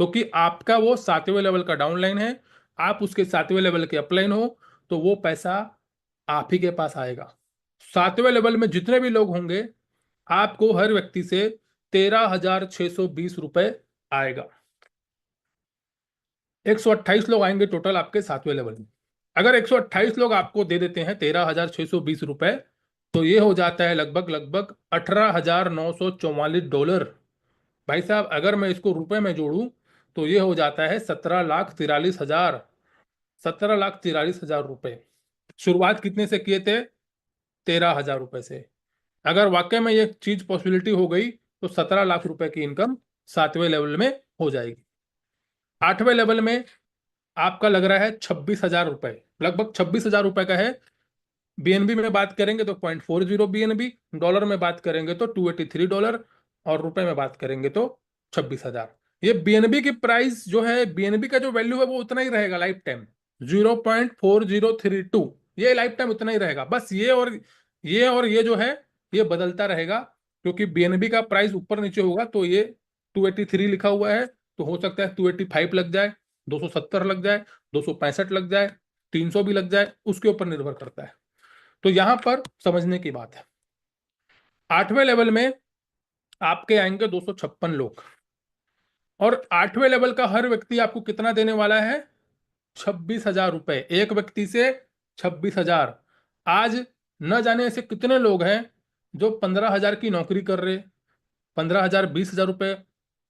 S1: क्योंकि आपका वो सातवें लेवल का डाउनलाइन है, आप उसके सातवें लेवल के अपलाइन हो, तो वो पैसा आप ही के पास आएगा। सातवें लेवल में जितने भी लोग होंगे, आपको हर व्यक्ति से 13,620 रुपए आएगा। 128 लोग आएंगे टोटल आपके सातवें लेवल में। अगर 128 लोग आपको दे देते हैं 13,620 रुपए, तो ये हो जाता है लगभग लगभग $18,944। भाई साहब अगर मैं इसको रुपए में जोड़ूं तो ये हो जाता है 17,43,000। 17,43,000 रुपए। शुरुआत कितने से किए थे? 13,000 रुपए से। अगर वाकई में ये चीज पॉसिबिलिटी हो गई तो 17 लाख रुपए की इनकम सातवें लेवल में हो जाएगी। आठवें लेवल में आपका लग रहा है 26,000 रुपए, लगभग 26,000 रुपए का है। बीएनबी में बात करेंगे तो 0.40 बीएनबी, डॉलर में बात करेंगे तो $283, और रुपए में बात करेंगे तो 26,000। ये बीएनबी की प्राइस जो है, बीएनबी का जो वैल्यू है वो उतना ही रहेगा लाइफ टाइम, 0.4032। ये लाइफ टाइम उतना ही रहेगा। बस ये जो है ये बदलता रहेगा, क्योंकि बीएनबी का प्राइस ऊपर नीचे होगा। तो ये 283 लिखा हुआ है, तो हो सकता है 285 लग जाए, 270 लग जाए, 265 लग जाए, 300 भी लग जाए, उसके ऊपर निर्भर करता है। तो यहां पर समझने की बात है। 8वें लेवल में आपके आएंगे 256 लोग, और 8वें लेवल का हर व्यक्ति आपको कितना देने वाला है? 26,000 रुपए एक व्यक्ति से। 26,000। आज न जाने ऐसे कितने लोग हैं जो 15,000 की नौकरी कर रहे, 15,000 20,000 रुपए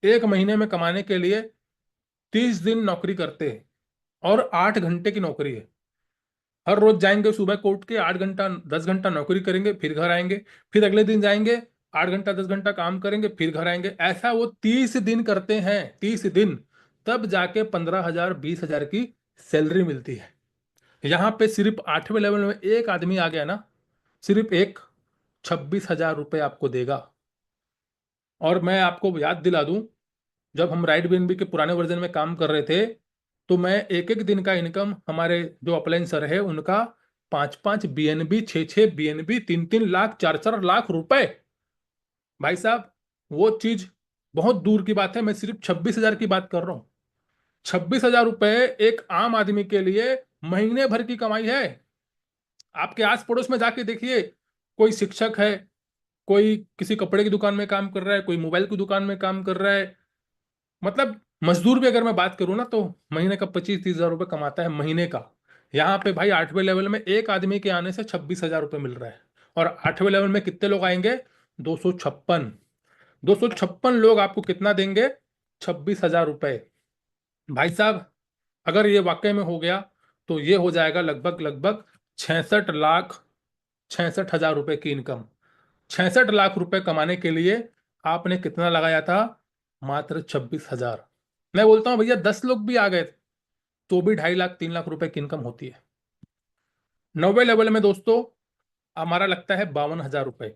S1: एक महीने में कमाने के लिए 30 दिन नौकरी करते हैं, और 8 घंटे की नौकरी है। हर रोज जाएंगे सुबह कोर्ट के, 8 घंटा 10 घंटा नौकरी करेंगे, फिर घर आएंगे, फिर अगले दिन जाएंगे, 8 घंटा 10 घंटा काम करेंगे, फिर घर आएंगे। ऐसा वो 30 दिन करते हैं, 30 दिन। तब जाके 15,000 20,000 की सैलरी मिलती है। यहां पे सिर्फ 8वें लेवल में एक आदमी आ गया ना, सिर्फ एक, 26,000 रुपए आपको देगा। और मैं आपको याद दिला दूं, जब हम राइट बीएनबी के पुराने वर्जन में काम कर रहे थे, तो मैं एक एक दिन का इनकम, हमारे जो अपलाइन सर है उनका, 5-5 बीएनबी, 6-6 बीएनबी, 3-3 लाख, 4-4 लाख रुपए। भाई साहब, वो चीज बहुत दूर की बात है। मैं सिर्फ 26,000 की बात कर रहा हूं। 26,000 रुपए एक आम आदमी के लिए महीने भर की कमाई है। आपके आस पड़ोस में जाके देखिए, कोई शिक्षक है, कोई किसी कपड़े की दुकान में काम कर रहा है, कोई मोबाइल की दुकान में काम कर रहा है, मतलब मजदूर भी अगर मैं बात करूं ना, तो महीने का 25-30 हजार रुपये कमाता है महीने का। यहाँ पे भाई 8वें लेवल में एक आदमी के आने से 26,000 रुपये मिल रहा है। और 8वें लेवल में कितने लोग आएंगे? 256। 256 लोग आपको कितना देंगे? 26,000 रुपये। भाई साहब, अगर ये वाकई में हो गया, तो ये हो जाएगा लगभग लगभग 66 लाख, 66,000 रुपये की इनकम। 66 लाख रुपए कमाने के लिए आपने कितना लगाया था? मात्र 26,000। मैं बोलता हूं भैया, 10 लोग भी आ गए तो भी 2.5 लाख 3 लाख रुपए की इनकम होती है। 9वें लेवल में दोस्तों हमारा लगता है 52,000 रुपए,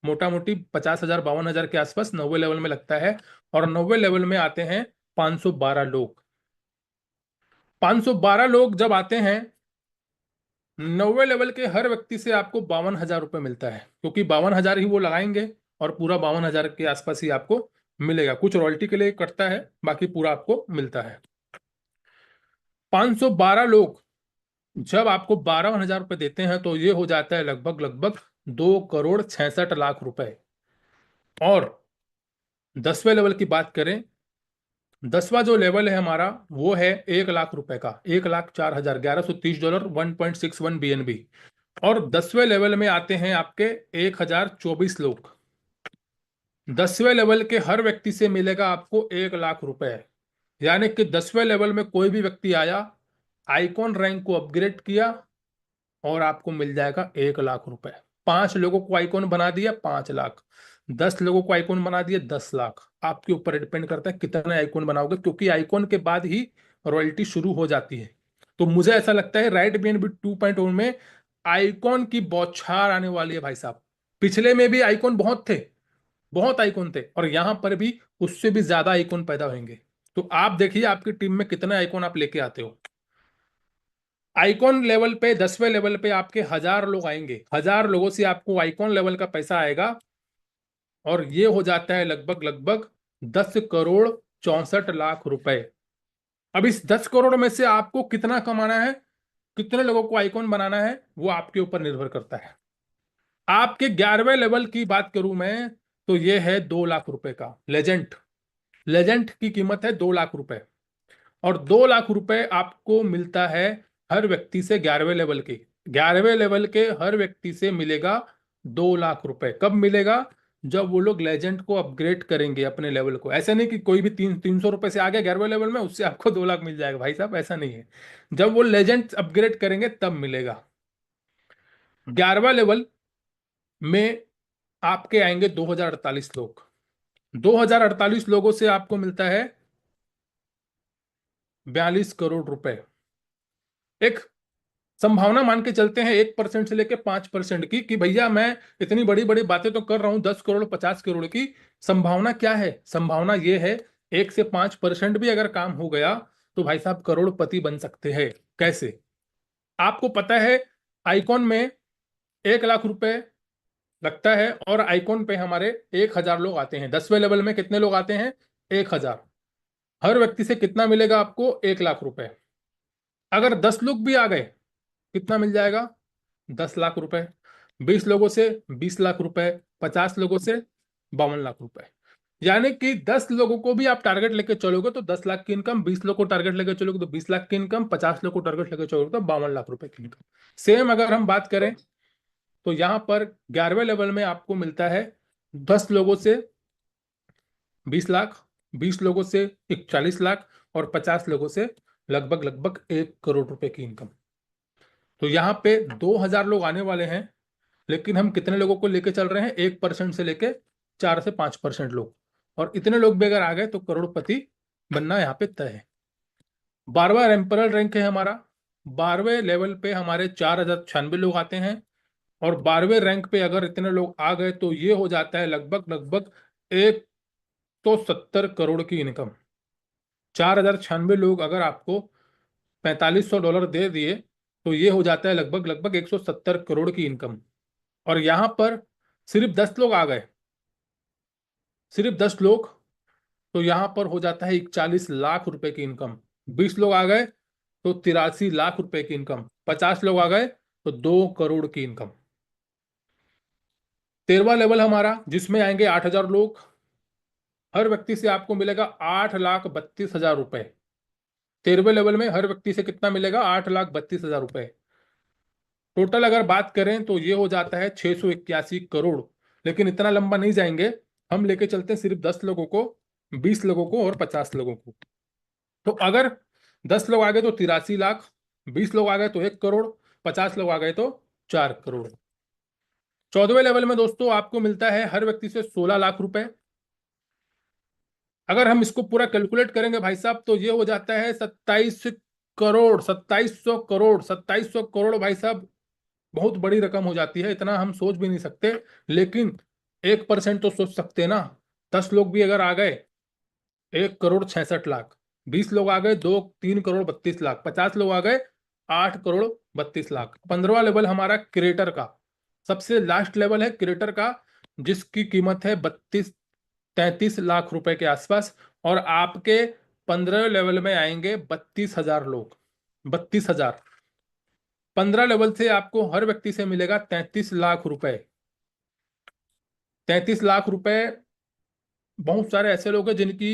S1: मोटा मोटी 50,000 52,000 के आसपास 9वें लेवल में लगता है। और 9वें लेवल में आते हैं 512 लोग। 512 लोग जब आते हैं, 9वें लेवल के हर व्यक्ति से आपको 52,000 रुपये मिलता है, क्योंकि 52,000 ही वो लगाएंगे, और पूरा 52,000 के आसपास ही आपको मिलेगा। कुछ रॉयल्टी के लिए कटता है, बाकी पूरा आपको मिलता है। 512 लोग जब आपको 52,000 रुपये देते हैं, तो ये हो जाता है लगभग लगभग 2,66,00,000 रुपए। और 10वें लेवल की बात करें, 10वां जो लेवल है हमारा, वो है 1 लाख रुपए का, 1,04,000, $1,130, 1.61 BNB। और 10वें लेवल में आते हैं आपके 1,024 लोग। 10वें लेवल के हर व्यक्ति से मिलेगा आपको 1 लाख रुपए। यानी कि 10वें लेवल में कोई भी व्यक्ति आया, आइकॉन रैंक को अपग्रेड किया, और आपको मिल जाएगा 1 लाख रुपए। 5 लोगों को आइकॉन बना दिया, 5 लाख। 10 लोगों को आइकॉन बना दिए, 10 लाख। आपके ऊपर डिपेंड करता है कितने आइकॉन बनाओगे, क्योंकि आइकॉन के बाद ही रॉयल्टी शुरू हो जाती है। तो मुझे ऐसा लगता है राइट बीएनबी 2.0 में आइकॉन की बौछार आने वाली है भाई साहब। पिछले में भी आइकॉन बहुत थे, बहुत आइकॉन थे, और यहां पर भी उससे भी ज्यादा आइकॉन पैदा होंगे। तो आप देखिए आपकी टीम में कितने आइकॉन आप लेके आते हो। आइकॉन लेवल पे, 10वें लेवल पे आपके 1,000 लोग आएंगे, 1,000 लोगों से आपको आइकॉन लेवल का पैसा आएगा, और ये हो जाता है लगभग लगभग 10,64,00,000 रुपए। अब इस 10 करोड़ में से आपको कितना कमाना है, कितने लोगों को आइकॉन बनाना है, वो आपके ऊपर निर्भर करता है। आपके 11वें लेवल की बात करूं मैं, तो ये है 2 लाख रुपए का लेजेंड। लेजेंड की कीमत है 2 लाख रुपए, और 2 लाख रुपए आपको मिलता है हर व्यक्ति से 11वें लेवल के। 11वें लेवल के हर व्यक्ति से मिलेगा 2 लाख रुपए। कब मिलेगा? जब वो लोग लेजेंड को अपग्रेड करेंगे अपने लेवल को। ऐसा नहीं कि कोई भी 300 रुपए से आ गया 11वें लेवल में, उससे आपको 2 लाख मिल जाएगा। भाई साहब, ऐसा नहीं है। जब वो लेजेंड अपग्रेड करेंगे तब मिलेगा। 11वां लेवल में आपके आएंगे 2,048 लोग। 2,048 लोगों से आपको मिलता है 42 करोड़ रुपए। एक संभावना मान के चलते हैं 1% से लेकर 5% की, कि भैया मैं इतनी बड़ी बड़ी बातें तो कर रहा हूं, 10 करोड़ 50 करोड़ की। संभावना क्या है? संभावना ये है, 1 से 5% भी अगर काम हो गया, तो भाई साहब करोड़पति बन सकते हैं। कैसे? आपको पता है, आइकॉन में 1 लाख रुपए लगता है और आइकॉन पे हमारे 1,000 लोग आते हैं। 10वें लेवल में कितने लोग आते हैं? 1,000। हर व्यक्ति से कितना मिलेगा आपको? 1 लाख रुपए। अगर 10 लोग भी आ गए, कितना मिल जाएगा? 10 लाख रुपए। 20 लोगों से 20 लाख रुपए। 50 लोगों से 52 लाख रुपए। यानी कि 10 लोगों को भी आप टारगेट लेके चलोगे तो 10 लाख की इनकम, 20 लोग को टारगेट लेके चलोगे तो 20 लाख की इनकम, 50 लोग को टारगेट लेके चलोगे तो 52 लाख रुपए की इनकम। सेम अगर हम बात करें तो यहां पर 11वें लेवल में आपको मिलता है 10 लोगों से 20 लाख, 20 लोगों से 41 लाख और 50 लोगों से लगभग लगभग 1 करोड़ रुपए की इनकम। तो यहाँ पे 2,000 लोग आने वाले हैं, लेकिन हम कितने लोगों को लेके चल रहे हैं? 1% से लेके 4 से 5% लोग। और इतने लोग भी अगर आ गए तो करोड़पति बनना यहाँ पे तय है। 12वां एम्परल रैंक है हमारा। 12वें लेवल पे हमारे 4,096 लोग आते हैं और 12वें रैंक पे अगर इतने लोग आ गए तो ये हो जाता है लगभग लगभग 170 करोड़ की इनकम। 4,096 लोग अगर आपको $4,500 दे दिए तो ये हो जाता है लगभग लगभग 170 करोड़ की इनकम। और यहां पर सिर्फ 10 लोग आ गए, सिर्फ 10 लोग, तो यहां पर हो जाता है 41 लाख रुपए की इनकम। 20 लोग आ गए तो 83 लाख रुपए की इनकम। 50 लोग आ गए तो 2 करोड़ की इनकम। 13वां लेवल हमारा, जिसमें आएंगे 8,000 लोग। हर व्यक्ति से आपको मिलेगा 8,32,000 रुपए। 13वें लेवल में हर व्यक्ति से कितना मिलेगा? 8,32,000 रुपए। टोटल अगर बात करें तो ये हो जाता है 681 करोड़। लेकिन इतना लंबा नहीं जाएंगे, हम लेके चलते हैं सिर्फ 10 लोगों को, 20 लोगों को और 50 लोगों को। तो अगर 10 लोग आ गए तो 83 लाख, 20 लोग आ गए तो 1 करोड़, 50 लोग आ गए तो 4 करोड़। 14वें लेवल में दोस्तों आपको मिलता है हर व्यक्ति से 16 लाख रुपए। अगर हम इसको पूरा कैलकुलेट करेंगे भाई साहब तो ये हो जाता है 27 करोड़, 2700 करोड़, 2700 करोड़ भाई साहब। बहुत बड़ी रकम हो जाती है, इतना हम सोच भी नहीं सकते। लेकिन 1% तो सोच सकते हैं ना। 10 लोग भी अगर आ गए, 1,66,00,000। 20 लोग आ गए, 3,32,00,000। 50 लोग आ गए, 8,32,00,000। 15वां लेवल हमारा क्रिएटर का, सबसे लास्ट लेवल है क्रिएटर का, जिसकी कीमत है 33 लाख रुपए के आसपास। और आपके 15वें लेवल में आएंगे 32,000 लोग। 32,000। 15 लेवल से आपको हर व्यक्ति से मिलेगा 33 लाख रुपए। 33 लाख रुपए। बहुत सारे ऐसे लोग हैं जिनकी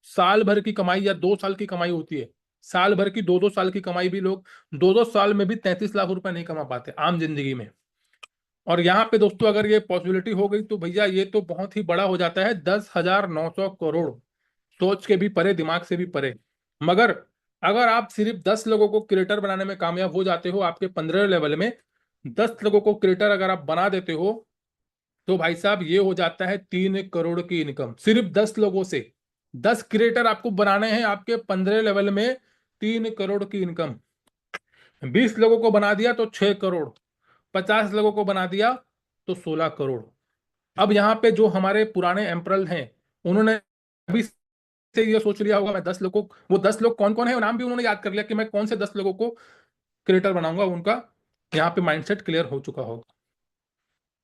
S1: साल भर की कमाई या 2 साल की कमाई होती है। साल भर की, 2-2 साल की कमाई भी लोग 2-2 साल में भी 33 लाख रुपए नहीं कमा पाते आम जिंदगी में। और यहाँ पे दोस्तों अगर ये पॉसिबिलिटी हो गई तो भैया ये तो बहुत ही बड़ा हो जाता है, 10,900 करोड़। सोच के भी परे, दिमाग से भी परे। मगर अगर आप सिर्फ 10 लोगों को क्रिएटर बनाने में कामयाब हो जाते हो, आपके 15 लेवल में 10 लोगों को क्रिएटर अगर आप बना देते हो तो भाई साहब ये हो जाता है 3 करोड़ की इनकम सिर्फ 10 लोगों से। 10 क्रिएटर आपको बनाने हैं आपके 15 लेवल में, 3 करोड़ की इनकम। 20 लोगों को बना दिया तो 6 करोड़। 50 लोगों को बना दिया तो 16 करोड़। अब यहाँ पे जो हमारे पुराने एम्परल हैं, उन्होंने अभी से ये सोच लिया होगा मैं 10 लोगों को, वो 10 लोग कौन कौन है नाम भी उन्होंने याद कर लिया कि मैं कौन से 10 लोगों को क्रिएटर बनाऊंगा। उनका यहाँ पे माइंडसेट क्लियर हो चुका होगा।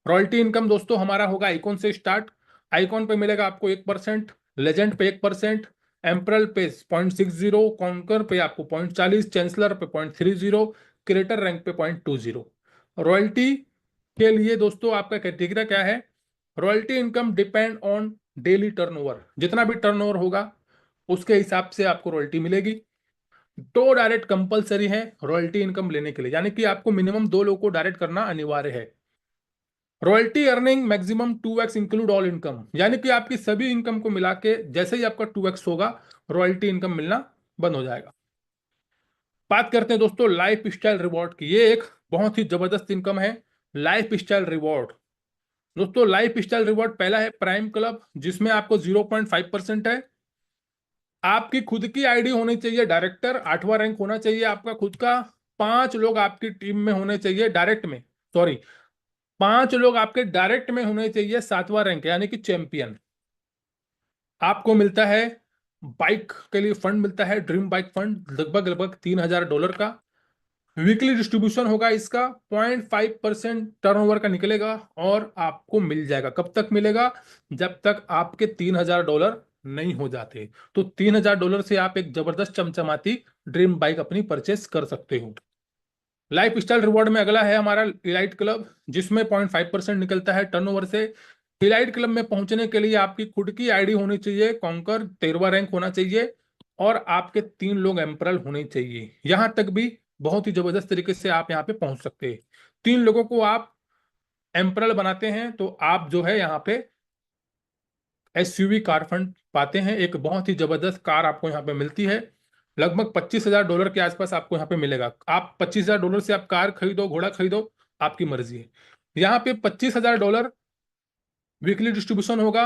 S1: रॉयल्टी इनकम दोस्तों हमारा होगा आइकॉन से स्टार्ट। आइकॉन पे मिलेगा आपको 1%, लेजेंड पे 1%, एम्परल पे 0.60, कॉन्कर पे आपको 0.40, चैंसलर पे 0.30, क्रिएटर रैंक पे 0.20। रॉयल्टी के लिए दोस्तों आपका कैटेगरी क्या है? Royalty income depend on daily turnover. जितना भी टर्नओवर होगा उसके हिसाब से आपको रॉयल्टी मिलेगी। तो डायरेक्ट कंपलसरी है रॉयल्टी इनकम लेने के लिए, यानी कि आपको मिनिमम 2 लोगों को डायरेक्ट करना अनिवार्य है। Royalty earning maximum 2x include all income, यानी कि आपकी सभी इनकम को मिला के जैसे ही आपका 2x होगा रॉयल्टी इनकम मिलना बंद हो जाएगा। बात करते हैं दोस्तों लाइफ स्टाइल रिवॉर्ड की। ये एक बहुत ही जबरदस्त इनकम है, लाइफ स्टाइल रिवॉर्ड। दोस्तों लाइफ स्टाइल रिवॉर्ड पहला है प्राइम क्लब, जिसमें आपको 0.5% है। आपकी खुद की आईडी होनी चाहिए डायरेक्टर, 8वां रैंक होना चाहिए आपका खुद का। 5 लोग आपकी टीम में होने चाहिए डायरेक्ट में, सॉरी, 5 लोग आपके डायरेक्ट में होने चाहिए 7वां रैंक यानी कि चैंपियन। आपको मिलता है बाइक के लिए फंड मिलता है, ड्रीम बाइक फंड, लगभग लगभग $3,000 का। वीकली डिस्ट्रीब्यूशन होगा इसका, 0.5% टर्नओवर का निकलेगा और आपको मिल जाएगा। कब तक मिलेगा? जब तक आपके $3000 नहीं हो जाते। तो $3000 से आप एक जबरदस्त चमचमाती ड्रीम बाइक अपनी परचेस कर सकते हो। लाइफ स्टाइल रिवॉर्ड में अगला है हमारा इलाइट क्लब, जिसमें 0.5% निकलता है टर्नओवर से। इलाइट क्लब में पहुंचने के लिए आपकी खुद की आईडी होनी चाहिए, कॉन्कर 13वां रैंक होना चाहिए और आपके 3 लोग एम्परल होने चाहिए। यहां तक भी बहुत ही जबरदस्त तरीके से आप यहां पे पहुंच सकते हैं। 3 लोगों को आप एम्परल बनाते हैं तो आप जो है यहाँ पे एसयूवी कार फंड पाते हैं। एक बहुत ही जबरदस्त कार आपको यहाँ पे मिलती है, लगभग $25,000 के आसपास आपको यहाँ पे मिलेगा। आप $25,000 से आप कार खरीदो, घोड़ा खरीदो, आपकी मर्जी है। यहाँ पे $25,000 वीकली डिस्ट्रीब्यूशन होगा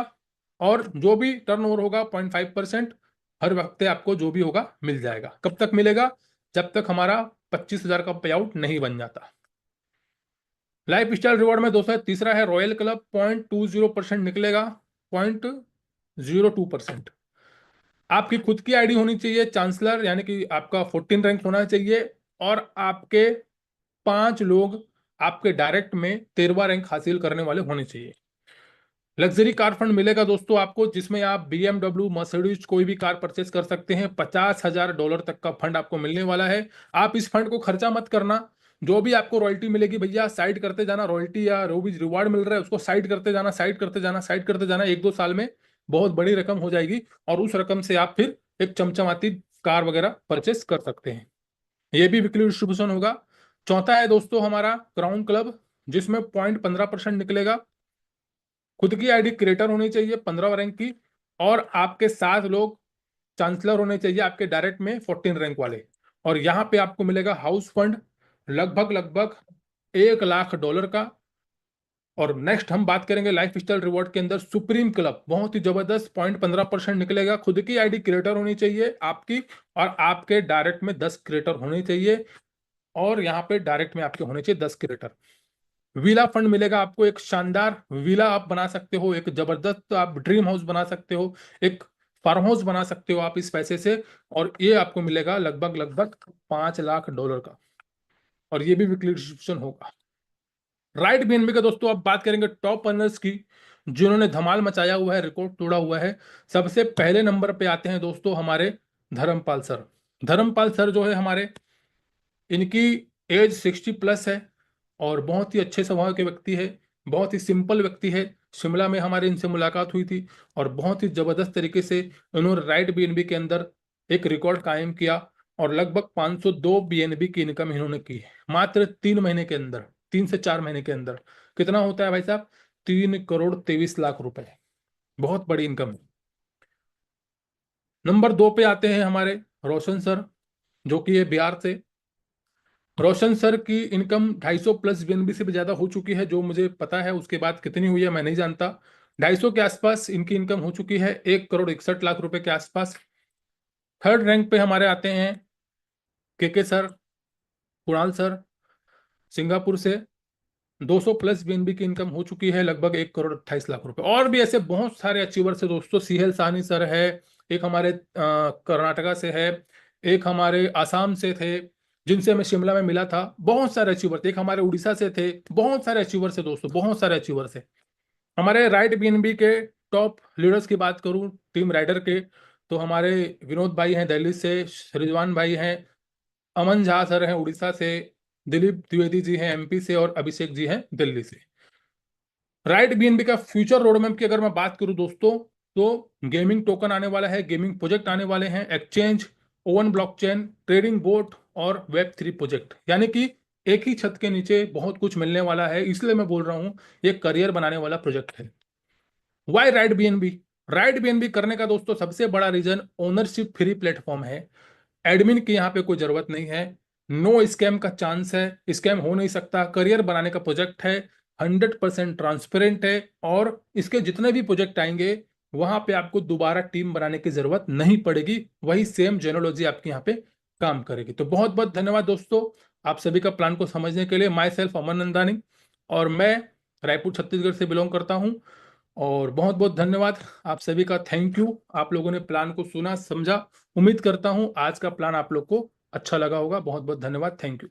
S1: और जो भी टर्नओवर होगा 0.5% हर वक्त आपको जो भी होगा मिल जाएगा। कब तक मिलेगा? जब तक हमारा 25,000 का पे आउट नहीं बन जाता। लाइफ स्टाइल रिवॉर्ड में दोस्तों तीसरा है रॉयल क्लब, 0.20% निकलेगा, 0.02%। आपकी खुद की आईडी होनी चाहिए चांसलर, यानी कि आपका 14 रैंक होना चाहिए और आपके 5 लोग आपके डायरेक्ट में 13वां रैंक हासिल करने वाले होने चाहिए। लग्जरी कार फंड मिलेगा दोस्तों आपको, जिसमें आप BMW, मर्सिडीज कोई भी कार परचेस कर सकते हैं। $50,000 तक का फंड आपको मिलने वाला है। आप इस फंड को खर्चा मत करना। जो भी आपको रॉयल्टी मिलेगी भैया साइड करते जाना, रॉयल्टी या जो भी रिवार्ड मिल रहा है उसको साइड करते जाना, साइड करते जाना, साइड करते जाना। 1-2 साल में बहुत बड़ी रकम हो जाएगी और उस रकम से आप फिर एक चमचमाती कार वगैरह परचेस कर सकते हैं। ये भी वीकली डिस्ट्रीब्यूशन होगा। चौथा है दोस्तों हमारा क्राउन क्लब, जिसमें 0.15% निकलेगा। खुद की आईडी क्रिएटर होनी चाहिए 15 रैंक की और आपके 7 लोग चांसलर होने चाहिए आपके डायरेक्ट में 14 रैंक वाले। और यहाँ पे आपको मिलेगा हाउस फंड लगभग लगभग $1,00,000 का। और नेक्स्ट हम बात करेंगे लाइफ स्टाइल रिवॉर्ड के अंदर सुप्रीम क्लब, बहुत ही जबरदस्त 0.15% निकलेगा। खुद की आईडी क्रिएटर होनी चाहिए आपकी और आपके डायरेक्ट में 10 क्रिएटर होने चाहिए और यहाँ पे डायरेक्ट में आपके होने चाहिए 10 क्रिएटर। विला फंड मिलेगा आपको, एक शानदार विला आप बना सकते हो, एक जबरदस्त आप ड्रीम हाउस बना सकते हो, एक फार्म हाउस बना सकते हो आप इस पैसे से। और ये आपको मिलेगा लगभग लगभग $5,00,000 का और ये भी वीकली डिस्ट्रीब्यूशन होगा। राइट बीएनबी का दोस्तों अब बात करेंगे टॉप अर्नर्स की, जिन्होंने धमाल मचाया हुआ है, रिकॉर्ड तोड़ा हुआ है। सबसे पहले नंबर पे आते हैं दोस्तों हमारे धर्मपाल सर। धर्मपाल सर जो है हमारे, इनकी एज 60+ है और बहुत ही अच्छे स्वभाव के व्यक्ति है, बहुत ही सिंपल व्यक्ति है। शिमला में हमारे इनसे मुलाकात हुई थी और बहुत ही जबरदस्त तरीके से इन्होंने राइट बीएनबी के अंदर एक रिकॉर्ड कायम किया और लगभग 502 बीएनबी की इनकम इन्होंने की मात्र 3 महीने के अंदर, 3 से 4 महीने के अंदर। कितना होता है भाई साहब? 3,23,00,000 रुपए। बहुत बड़ी इनकम है। नंबर 2 पे आते हैं हमारे रोशन सर, जो कि ये बिहार से। रोशन सर की इनकम 250+ बीएनबी से भी ज्यादा हो चुकी है, जो मुझे पता है। उसके बाद कितनी हुई है मैं नहीं जानता। 250 के आसपास इनकी इनकम हो चुकी है, 1,61,00,000 रुपए के आसपास। थर्ड रैंक पे हमारे आते हैं के सर, कुणाल सर, सिंगापुर से। 200+ बीएनबी की इनकम हो चुकी है, लगभग 1,28,00,000 रुपए। और भी ऐसे बहुत सारे अचीवर्स है दोस्तों। सीएल साहनी सर है, एक हमारे कर्नाटका से है, एक हमारे आसाम से थे जिनसे मैं शिमला में मिला था। बहुत सारे अचीवर्स, एक हमारे उड़ीसा से थे। बहुत सारे अचीवर्स है दोस्तों, बहुत सारे अचीवर्स है। हमारे राइट बीएनबी के टॉप लीडर्स की बात करूं टीम राइडर के, तो हमारे विनोद भाई हैं दिल्ली से, रिजवान भाई हैं, अमन झा सर हैं उड़ीसा से, दिलीप द्विवेदी जी हैं एमपी से और अभिषेक जी हैं दिल्ली से। राइट बीएनबी का फ्यूचर रोड मैप की अगर मैं बात करूं दोस्तों, तो गेमिंग टोकन आने वाला है, गेमिंग प्रोजेक्ट आने वाले हैं, exchange, oven blockchain, trading boat और Web3 प्रोजेक्ट। यानी कि एक ही छत के नीचे बहुत कुछ मिलने वाला है। इसलिए मैं बोल रहा हूं ये करियर बनाने वाला प्रोजेक्ट है। Why right BNB? Right BNB करने का दोस्तों सबसे बड़ा रीजन ओनरशिप फ्री प्लेटफॉर्म है। एडमिन की यहाँ पे कोई जरूरत नहीं है, नो स्कैम का चांस है, स्कैम हो नहीं सकता। करियर बनाने का प्रोजेक्ट है, 100% ट्रांसपेरेंट है और इसके जितने भी प्रोजेक्ट आएंगे वहां पे आपको दोबारा टीम बनाने की जरूरत नहीं पड़ेगी, वही सेम जेनोलॉजी आपके यहाँ पे काम करेगी। तो बहुत बहुत धन्यवाद दोस्तों आप सभी का प्लान को समझने के लिए। माई सेल्फ अमन नंदानी और मैं रायपुर छत्तीसगढ़ से बिलोंग करता हूँ। और बहुत बहुत धन्यवाद आप सभी का, थैंक यू। आप लोगों ने प्लान को सुना समझा, उम्मीद करता हूं आज का प्लान आप लोग को अच्छा लगा होगा। बहुत बहुत धन्यवाद, थैंक यू।